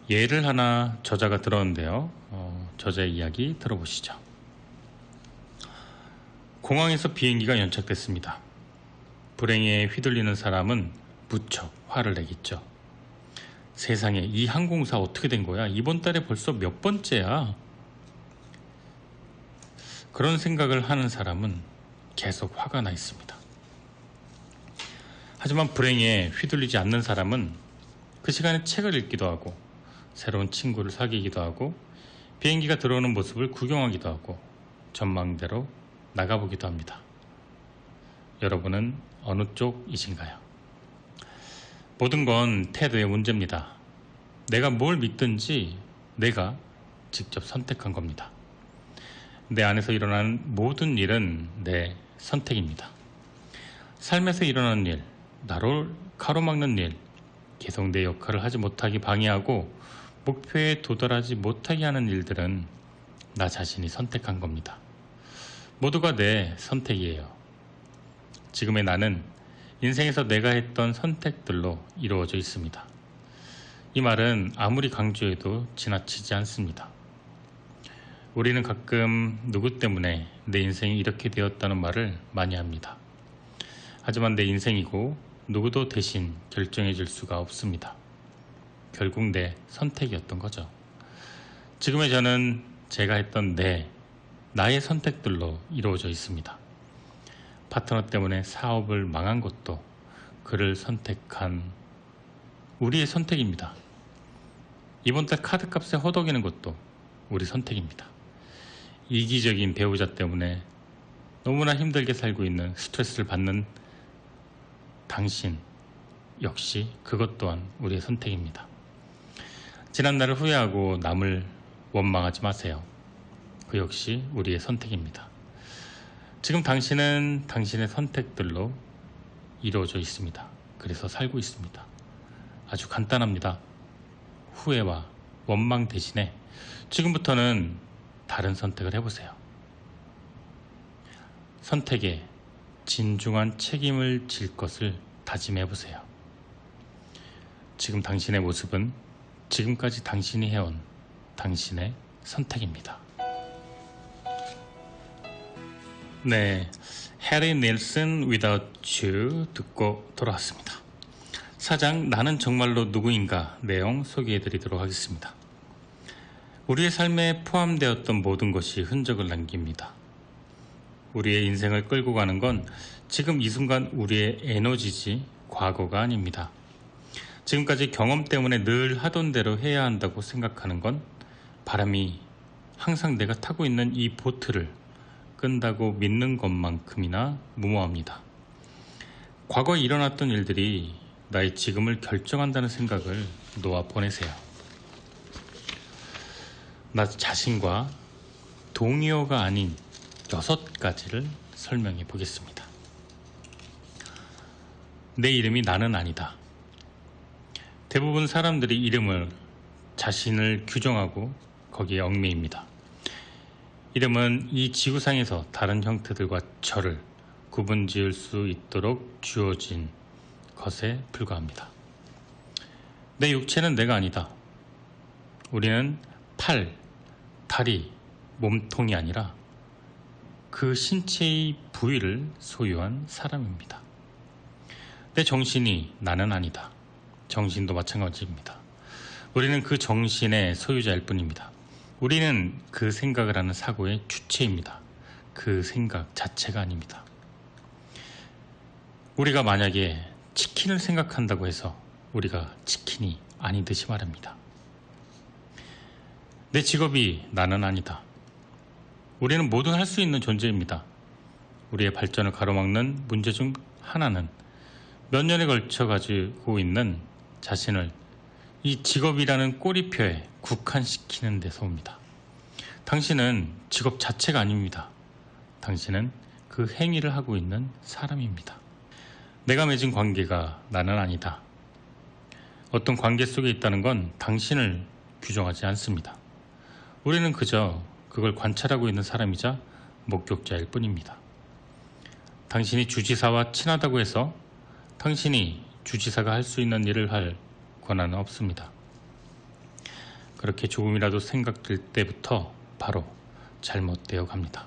예를 하나 저자가 들었는데요. 저자의 이야기 들어보시죠. 공항에서 비행기가 연착됐습니다. 불행에 휘둘리는 사람은 무척 화를 내겠죠. 세상에, 이 항공사 어떻게 된 거야? 이번 달에 벌써 몇 번째야? 그런 생각을 하는 사람은 계속 화가 나 있습니다. 하지만 불행에 휘둘리지 않는 사람은 그 시간에 책을 읽기도 하고 새로운 친구를 사귀기도 하고 비행기가 들어오는 모습을 구경하기도 하고 전망대로 나가보기도 합니다. 여러분은 어느 쪽이신가요? 모든 건 태도의 문제입니다. 내가 뭘 믿든지 내가 직접 선택한 겁니다. 내 안에서 일어나는 모든 일은 내 선택입니다. 삶에서 일어나는 일, 나를 가로막는 일, 계속 내 역할을 하지 못하게 방해하고 목표에 도달하지 못하게 하는 일들은 나 자신이 선택한 겁니다. 모두가 내 선택이에요. 지금의 나는 인생에서 내가 했던 선택들로 이루어져 있습니다. 이 말은 아무리 강조해도 지나치지 않습니다. 우리는 가끔 누구 때문에 내 인생이 이렇게 되었다는 말을 많이 합니다. 하지만 내 인생이고 누구도 대신 결정해 줄 수가 없습니다. 결국 내 선택이었던 거죠. 지금의 저는 제가 했던 나의 선택들로 이루어져 있습니다. 파트너 때문에 사업을 망한 것도 그를 선택한 우리의 선택입니다. 이번 달 카드값에 허덕이는 것도 우리 선택입니다. 이기적인 배우자 때문에 너무나 힘들게 살고 있는 스트레스를 받는 당신 역시 그것 또한 우리의 선택입니다. 지난날을 후회하고 남을 원망하지 마세요. 그 역시 우리의 선택입니다. 지금 당신은 당신의 선택들로 이루어져 있습니다. 그래서 살고 있습니다. 아주 간단합니다. 후회와 원망 대신에 지금부터는 다른 선택을 해보세요. 선택에 진중한 책임을 질 것을 다짐해보세요. 지금 당신의 모습은 지금까지 당신이 해온 당신의 선택입니다. 네, 해리 닐슨 Without You 듣고 돌아왔습니다. 4장 나는 정말로 누구인가 내용 소개해드리도록 하겠습니다. 우리의 삶에 포함되었던 모든 것이 흔적을 남깁니다. 우리의 인생을 끌고 가는 건 지금 이 순간 우리의 에너지지 과거가 아닙니다. 지금까지 경험 때문에 늘 하던 대로 해야 한다고 생각하는 건 바람이 항상 내가 타고 있는 이 보트를 끈다고 믿는 것만큼이나 무모합니다. 과거에 일어났던 일들이 나의 지금을 결정한다는 생각을 놓아보내세요. 나 자신과 동의어가 아닌 6가지를 설명해 보겠습니다. 내 이름이 나는 아니다. 대부분 사람들이 이름을 자신을 규정하고 거기에 얽매입니다. 이름은 이 지구상에서 다른 형태들과 저를 구분 지을 수 있도록 주어진 것에 불과합니다. 내 육체는 내가 아니다. 우리는 팔, 다리, 몸통이 아니라 그 신체의 부위를 소유한 사람입니다. 내 정신이 나는 아니다. 정신도 마찬가지입니다. 우리는 그 정신의 소유자일 뿐입니다. 우리는 그 생각을 하는 사고의 주체입니다. 그 생각 자체가 아닙니다. 우리가 만약에 치킨을 생각한다고 해서 우리가 치킨이 아니듯이 말합니다. 내 직업이 나는 아니다. 우리는 뭐든 할 수 있는 존재입니다. 우리의 발전을 가로막는 문제 중 하나는 몇 년에 걸쳐 가지고 있는 자신을 이 직업이라는 꼬리표에 국한시키는 데서 옵니다. 당신은 직업 자체가 아닙니다. 당신은 그 행위를 하고 있는 사람입니다. 내가 맺은 관계가 나는 아니다. 어떤 관계 속에 있다는 건 당신을 규정하지 않습니다. 우리는 그저 그걸 관찰하고 있는 사람이자 목격자일 뿐입니다. 당신이 주지사와 친하다고 해서 당신이 주지사가 할 수 있는 일을 할 권한은 없습니다. 그렇게 조금이라도 생각될 때부터 바로 잘못되어 갑니다.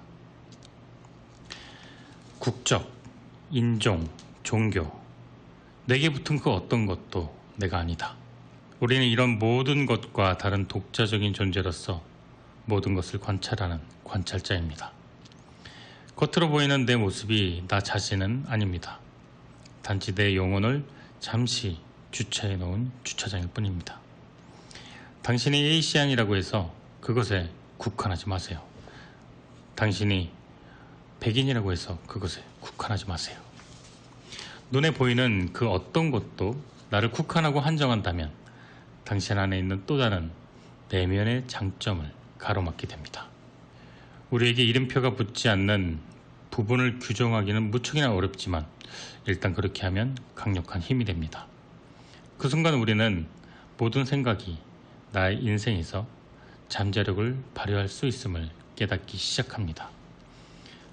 국적, 인종, 종교, 내게 붙은 그 어떤 것도 내가 아니다. 우리는 이런 모든 것과 다른 독자적인 존재로서 모든 것을 관찰하는 관찰자입니다. 겉으로 보이는 내 모습이 나 자신은 아닙니다. 단지 내 영혼을 잠시 주차해 놓은 주차장일 뿐입니다. 당신이 에이시안이라고 해서 그것에 국한하지 마세요. 당신이 백인이라고 해서 그것에 국한하지 마세요. 눈에 보이는 그 어떤 것도 나를 국한하고 한정한다면 당신 안에 있는 또 다른 내면의 장점을 가로막게 됩니다. 우리에게 이름표가 붙지 않는 부분을 규정하기는 무척이나 어렵지만 일단 그렇게 하면 강력한 힘이 됩니다. 그 순간 우리는 모든 생각이 나의 인생에서 잠재력을 발휘할 수 있음을 깨닫기 시작합니다.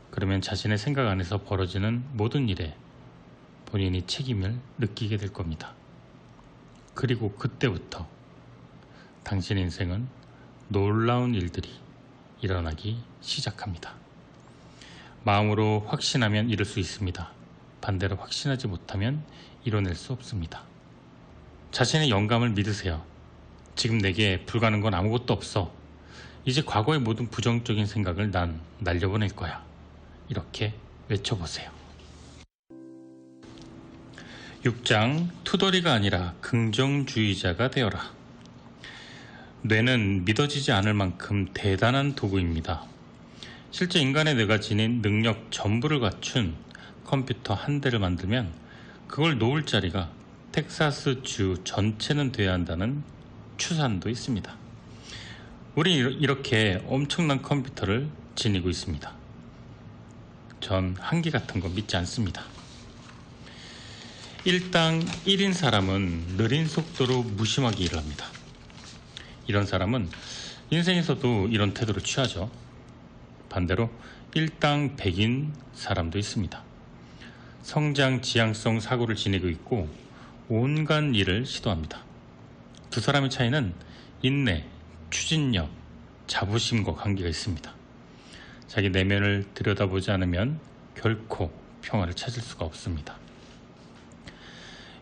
그러면 자신의 생각 안에서 벌어지는 모든 일에 본인이 책임을 느끼게 될 겁니다. 그리고 그때부터 당신의 인생은 놀라운 일들이 일어나기 시작합니다. 마음으로 확신하면 이룰 수 있습니다. 반대로 확신하지 못하면 이뤄낼 수 없습니다. 자신의 영감을 믿으세요. 지금 내게 불가능한 건 아무것도 없어. 이제 과거의 모든 부정적인 생각을 난 날려보낼 거야. 이렇게 외쳐보세요. 6장 투덜이가 아니라 긍정주의자가 되어라. 뇌는 믿어지지 않을 만큼 대단한 도구입니다. 실제 인간의 뇌가 지닌 능력 전부를 갖춘 컴퓨터 한 대를 만들면 그걸 놓을 자리가 텍사스 주 전체는 돼야 한다는 추산도 있습니다. 우린 이렇게 엄청난 컴퓨터를 지니고 있습니다. 전 한계 같은 거 믿지 않습니다. 일당 1인 사람은 느린 속도로 무심하게 일을 합니다. 이런 사람은 인생에서도 이런 태도를 취하죠. 반대로 일당 100인 사람도 있습니다. 성장 지향성 사고를 지니고 있고 온갖 일을 시도합니다. 두 사람의 차이는 인내, 추진력, 자부심과 관계가 있습니다. 자기 내면을 들여다보지 않으면 결코 평화를 찾을 수가 없습니다.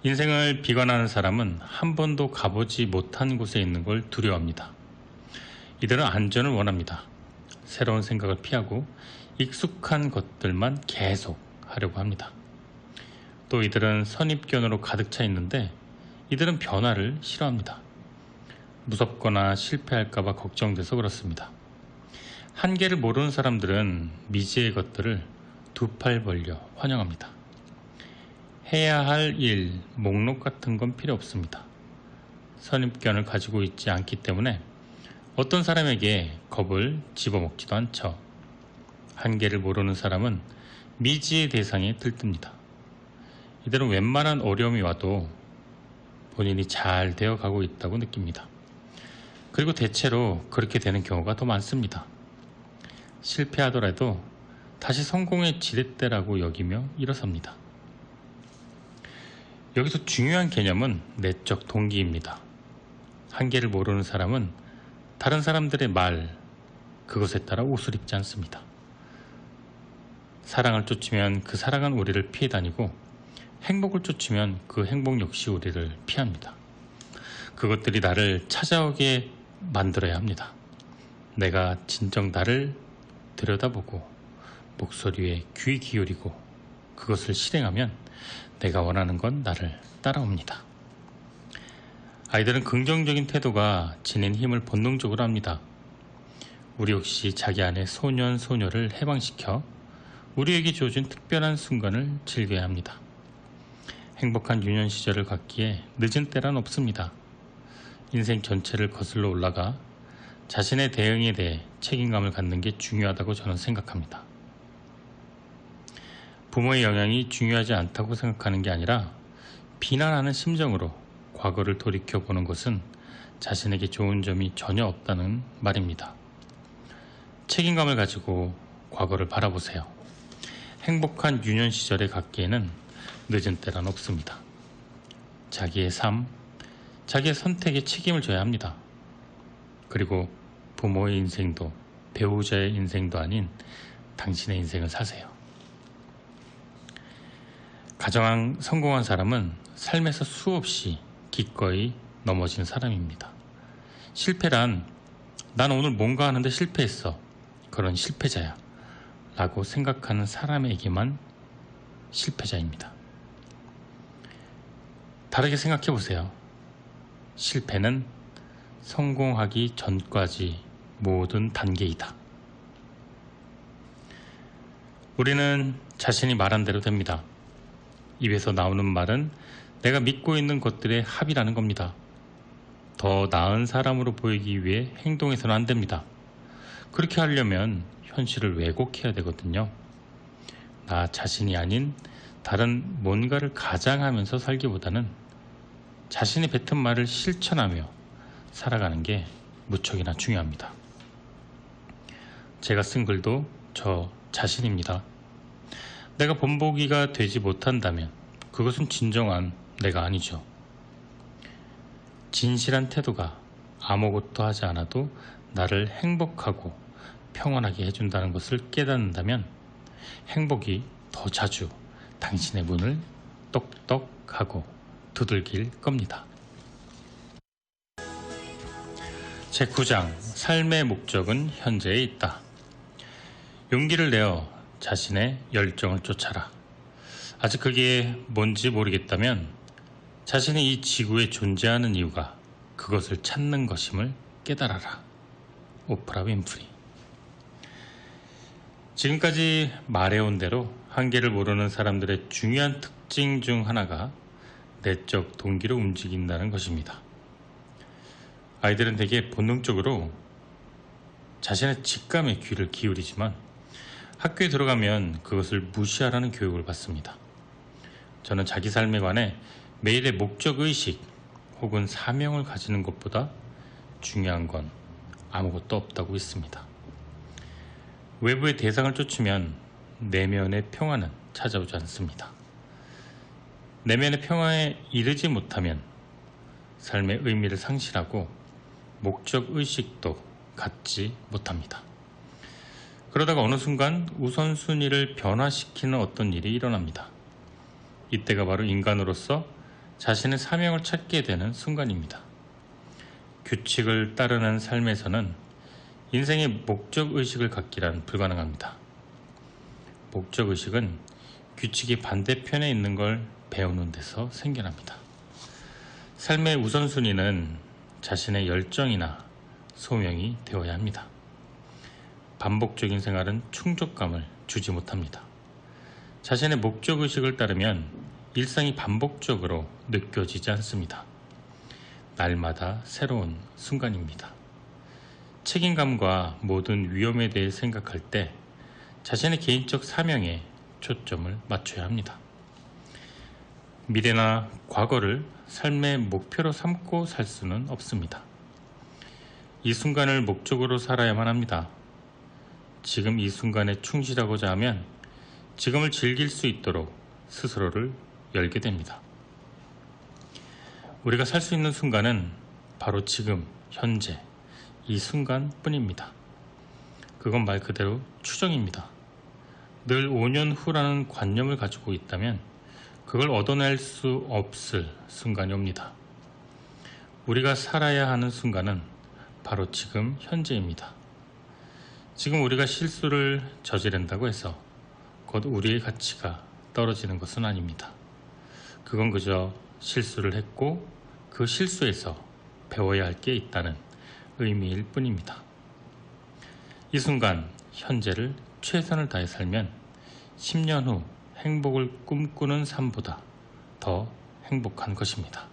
인생을 비관하는 사람은 한 번도 가보지 못한 곳에 있는 걸 두려워합니다. 이들은 안전을 원합니다. 새로운 생각을 피하고 익숙한 것들만 계속 하려고 합니다. 또 이들은 선입견으로 가득 차 있는데 이들은 변화를 싫어합니다. 무섭거나 실패할까봐 걱정돼서 그렇습니다. 한계를 모르는 사람들은 미지의 것들을 두 팔 벌려 환영합니다. 해야 할 일, 목록 같은 건 필요 없습니다. 선입견을 가지고 있지 않기 때문에 어떤 사람에게 겁을 집어먹지도 않죠. 한계를 모르는 사람은 미지의 대상에 들뜹니다. 이들은 웬만한 어려움이 와도 본인이 잘 되어가고 있다고 느낍니다. 그리고 대체로 그렇게 되는 경우가 더 많습니다. 실패하더라도 다시 성공의 지렛대라고 여기며 일어섭니다. 여기서 중요한 개념은 내적 동기입니다. 한계를 모르는 사람은 다른 사람들의 말, 그것에 따라 옷을 입지 않습니다. 사랑을 쫓으면 그 사랑은 우리를 피해 다니고 행복을 쫓으면 그 행복 역시 우리를 피합니다. 그것들이 나를 찾아오게 만들어야 합니다. 내가 진정 나를 들여다보고 목소리에 귀 기울이고 그것을 실행하면 내가 원하는 건 나를 따라옵니다. 아이들은 긍정적인 태도가 지닌 힘을 본능적으로 합니다. 우리 역시 자기 안의 소년, 소녀를 해방시켜 우리에게 주어진 특별한 순간을 즐겨야 합니다. 행복한 유년 시절을 갖기에 늦은 때란 없습니다. 인생 전체를 거슬러 올라가 자신의 대응에 대해 책임감을 갖는 게 중요하다고 저는 생각합니다. 부모의 영향이 중요하지 않다고 생각하는 게 아니라 비난하는 심정으로 과거를 돌이켜보는 것은 자신에게 좋은 점이 전혀 없다는 말입니다. 책임감을 가지고 과거를 바라보세요. 행복한 유년 시절에 갖기에는 늦은 때란 없습니다. 자기의 삶, 자기의 선택에 책임을 져야 합니다. 그리고 부모의 인생도 배우자의 인생도 아닌 당신의 인생을 사세요. 가장 성공한 사람은 삶에서 수없이 기꺼이 넘어진 사람입니다. 실패란 난 오늘 뭔가 하는데 실패했어. 그런 실패자야. 라고 생각하는 사람에게만 실패자입니다. 다르게 생각해 보세요. 실패는 성공하기 전까지 모든 단계이다. 우리는 자신이 말한 대로 됩니다. 입에서 나오는 말은 내가 믿고 있는 것들의 합이라는 겁니다. 더 나은 사람으로 보이기 위해 행동해서는 안 됩니다. 그렇게 하려면 현실을 왜곡해야 되거든요. 나 자신이 아닌 다른 뭔가를 가장하면서 살기보다는 자신이 뱉은 말을 실천하며 살아가는 게 무척이나 중요합니다. 제가 쓴 글도 저 자신입니다. 내가 본보기가 되지 못한다면 그것은 진정한 내가 아니죠. 진실한 태도가 아무것도 하지 않아도 나를 행복하고 평안하게 해준다는 것을 깨닫는다면 행복이 더 자주 당신의 문을 똑똑하고 두들길 겁니다. 제9장 삶의 목적은 현재에 있다. 용기를 내어 자신의 열정을 쫓아라. 아직 그게 뭔지 모르겠다면 자신이 이 지구에 존재하는 이유가 그것을 찾는 것임을 깨달아라. 오프라 윈프리. 지금까지 말해온 대로 한계를 모르는 사람들의 중요한 특징 중 하나가 내적 동기로 움직인다는 것입니다. 아이들은 대개 본능적으로 자신의 직감에 귀를 기울이지만 학교에 들어가면 그것을 무시하라는 교육을 받습니다. 저는 자기 삶에 관해 매일의 목적의식 혹은 사명을 가지는 것보다 중요한 건 아무것도 없다고 믿습니다. 외부의 대상을 쫓으면 내면의 평화는 찾아오지 않습니다. 내면의 평화에 이르지 못하면 삶의 의미를 상실하고 목적의식도 갖지 못합니다. 그러다가 어느 순간 우선순위를 변화시키는 어떤 일이 일어납니다. 이때가 바로 인간으로서 자신의 사명을 찾게 되는 순간입니다. 규칙을 따르는 삶에서는 인생의 목적의식을 갖기란 불가능합니다. 목적의식은 규칙이 반대편에 있는 걸 배우는 데서 생겨납니다. 삶의 우선순위는 자신의 열정이나 소명이 되어야 합니다. 반복적인 생활은 충족감을 주지 못합니다. 자신의 목적의식을 따르면 일상이 반복적으로 느껴지지 않습니다. 날마다 새로운 순간입니다. 책임감과 모든 위험에 대해 생각할 때 자신의 개인적 사명에 초점을 맞춰야 합니다. 미래나 과거를 삶의 목표로 삼고 살 수는 없습니다. 이 순간을 목적으로 살아야만 합니다. 지금 이 순간에 충실하고자 하면 지금을 즐길 수 있도록 스스로를 열게 됩니다. 우리가 살 수 있는 순간은 바로 지금, 현재, 이 순간뿐입니다. 그건 말 그대로 추정입니다. 늘 5년 후라는 관념을 가지고 있다면 그걸 얻어낼 수 없을 순간이 옵니다. 우리가 살아야 하는 순간은 바로 지금 현재입니다. 지금 우리가 실수를 저지른다고 해서 곧 우리의 가치가 떨어지는 것은 아닙니다. 그건 그저 실수를 했고 그 실수에서 배워야 할 게 있다는 의미일 뿐입니다. 이 순간 현재를 최선을 다해 살면 10년 후 행복을 꿈꾸는 삶보다 더 행복한 것입니다.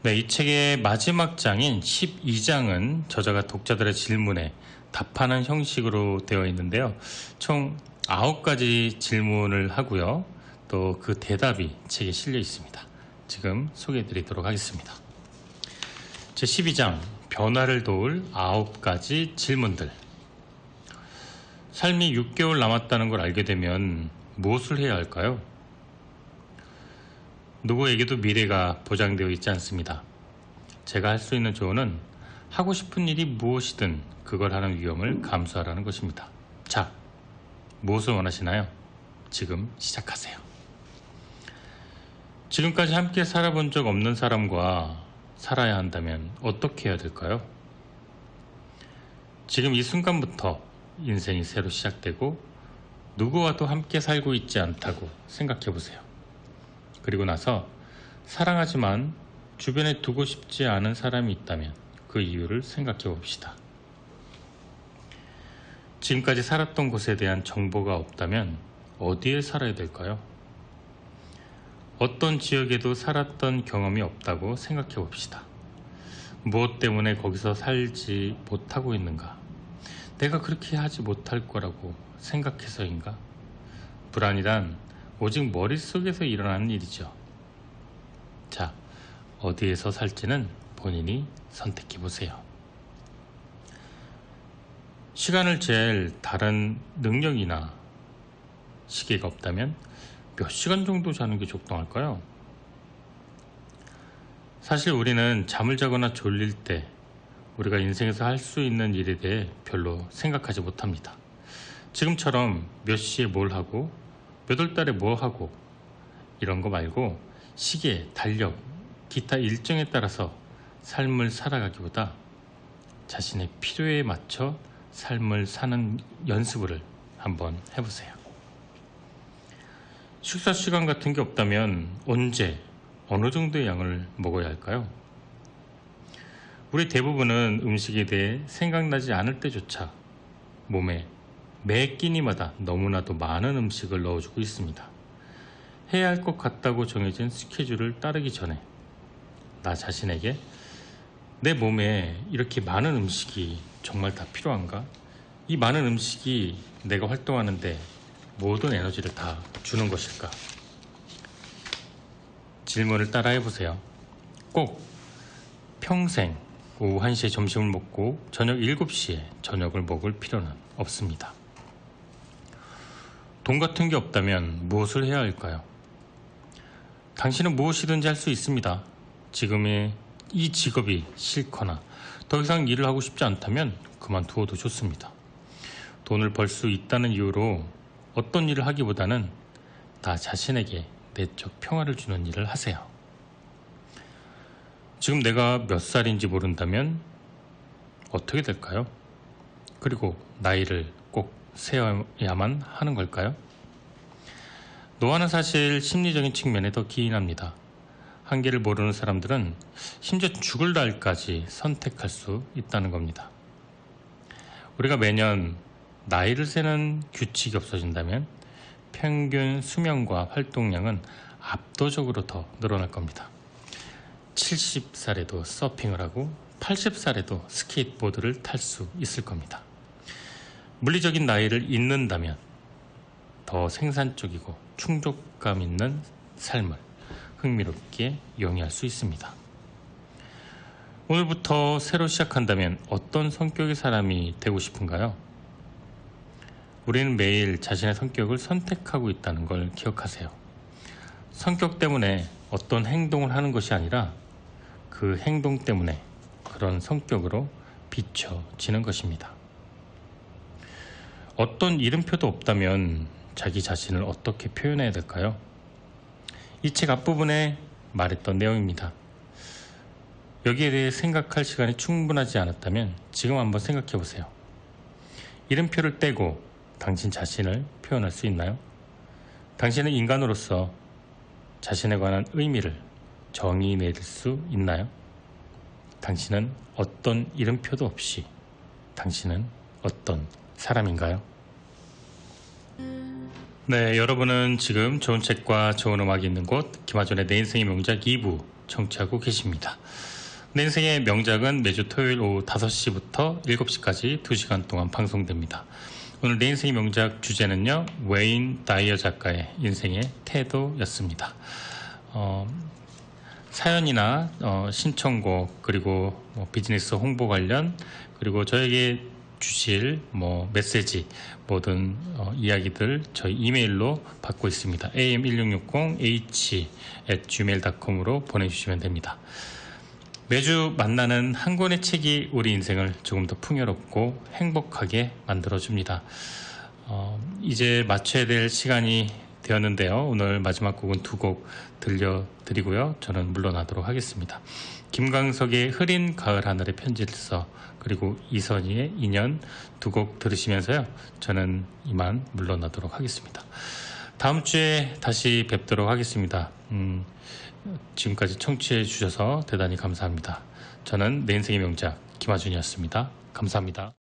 네, 이 책의 마지막 장인 12장은 저자가 독자들의 질문에 답하는 형식으로 되어 있는데요. 총 9가지 질문을 하고요. 또 그 대답이 책에 실려 있습니다. 지금 소개해 드리도록 하겠습니다. 제12장 변화를 도울 9가지 질문들. 삶이 6개월 남았다는 걸 알게 되면 무엇을 해야 할까요? 누구에게도 미래가 보장되어 있지 않습니다. 제가 할 수 있는 조언은 하고 싶은 일이 무엇이든 그걸 하는 위험을 감수하라는 것입니다. 자, 무엇을 원하시나요? 지금 시작하세요. 지금까지 함께 살아본 적 없는 사람과 살아야 한다면 어떻게 해야 될까요? 지금 이 순간부터 인생이 새로 시작되고 누구와도 함께 살고 있지 않다고 생각해 보세요. 그리고 나서 사랑하지만 주변에 두고 싶지 않은 사람이 있다면 그 이유를 생각해 봅시다. 지금까지 살았던 곳에 대한 정보가 없다면 어디에 살아야 될까요? 어떤 지역에도 살았던 경험이 없다고 생각해 봅시다. 무엇 때문에 거기서 살지 못하고 있는가? 내가 그렇게 하지 못할 거라고 생각해서인가? 불안이란 오직 머릿속에서 일어나는 일이죠. 자, 어디에서 살지는 본인이 선택해 보세요. 시간을 잴 다른 능력이나 시계가 없다면 몇 시간 정도 자는 게 적당할까요? 사실 우리는 잠을 자거나 졸릴 때 우리가 인생에서 할 수 있는 일에 대해 별로 생각하지 못합니다. 지금처럼 몇 시에 뭘 하고 몇 월 달에 뭐 하고 이런 거 말고 시계, 달력, 기타 일정에 따라서 삶을 살아가기보다 자신의 필요에 맞춰 삶을 사는 연습을 한번 해보세요. 식사 시간 같은 게 없다면 언제, 어느 정도의 양을 먹어야 할까요? 우리 대부분은 음식에 대해 생각나지 않을 때조차 몸에 매 끼니마다 너무나도 많은 음식을 넣어주고 있습니다. 해야 할 것 같다고 정해진 스케줄을 따르기 전에 나 자신에게 내 몸에 이렇게 많은 음식이 정말 다 필요한가? 이 많은 음식이 내가 활동하는데 모든 에너지를 다 주는 것일까? 질문을 따라해 보세요. 꼭 평생 오후 1시에 점심을 먹고 저녁 7시에 저녁을 먹을 필요는 없습니다. 돈 같은 게 없다면 무엇을 해야 할까요? 당신은 무엇이든지 할 수 있습니다. 지금의 이 직업이 싫거나 더 이상 일을 하고 싶지 않다면 그만두어도 좋습니다. 돈을 벌 수 있다는 이유로 어떤 일을 하기보다는 나 자신에게 내적 평화를 주는 일을 하세요. 지금 내가 몇 살인지 모른다면 어떻게 될까요? 그리고 나이를 꼭 세어야만 하는 걸까요? 노화는 사실 심리적인 측면에 더 기인합니다. 한계를 모르는 사람들은 심지어 죽을 날까지 선택할 수 있다는 겁니다. 우리가 매년 나이를 세는 규칙이 없어진다면 평균 수명과 활동량은 압도적으로 더 늘어날 겁니다. 70살에도 서핑을 하고 80살에도 스케이트보드를 탈 수 있을 겁니다. 물리적인 나이를 잇는다면 더 생산적이고 충족감 있는 삶을 흥미롭게 영위할 수 있습니다. 오늘부터 새로 시작한다면 어떤 성격의 사람이 되고 싶은가요? 우리는 매일 자신의 성격을 선택하고 있다는 걸 기억하세요. 성격 때문에 어떤 행동을 하는 것이 아니라 그 행동 때문에 그런 성격으로 비춰지는 것입니다. 어떤 이름표도 없다면 자기 자신을 어떻게 표현해야 될까요? 이 책 앞부분에 말했던 내용입니다. 여기에 대해 생각할 시간이 충분하지 않았다면 지금 한번 생각해 보세요. 이름표를 떼고 당신 자신을 표현할 수 있나요? 당신은 인간으로서 자신에 관한 의미를 정의 내릴 수 있나요? 당신은 어떤 이름표도 없이 당신은 어떤 사람인가요? 네, 여러분은 지금 좋은 책과 좋은 음악이 있는 곳 김하준의 내 인생의 명작 2부 청취하고 계십니다. 내 인생의 명작은 매주 토요일 오후 5시부터 7시까지 2시간 동안 방송됩니다. 오늘 내 인생의 명작 주제는요, 웨인 다이어 작가의 인생의 태도였습니다. 사연이나 신청곡 그리고 비즈니스 홍보 관련 그리고 저에게 주실 메시지 모든 이야기들 저희 이메일로 받고 있습니다. am1660h@gmail.com으로 보내주시면 됩니다. 매주 만나는 한 권의 책이 우리 인생을 조금 더 풍요롭고 행복하게 만들어줍니다. 이제 마쳐야 될 시간이 되었는데요. 오늘 마지막 곡은 2곡 들려드리고요. 저는 물러나도록 하겠습니다. 김광석의 흐린 가을 하늘의 편지를 써 그리고 이선희의 인연 2곡 들으시면서요. 저는 이만 물러나도록 하겠습니다. 다음 주에 다시 뵙도록 하겠습니다. 지금까지 청취해 주셔서 대단히 감사합니다. 저는 내 인생의 명작 김하준이었습니다. 감사합니다.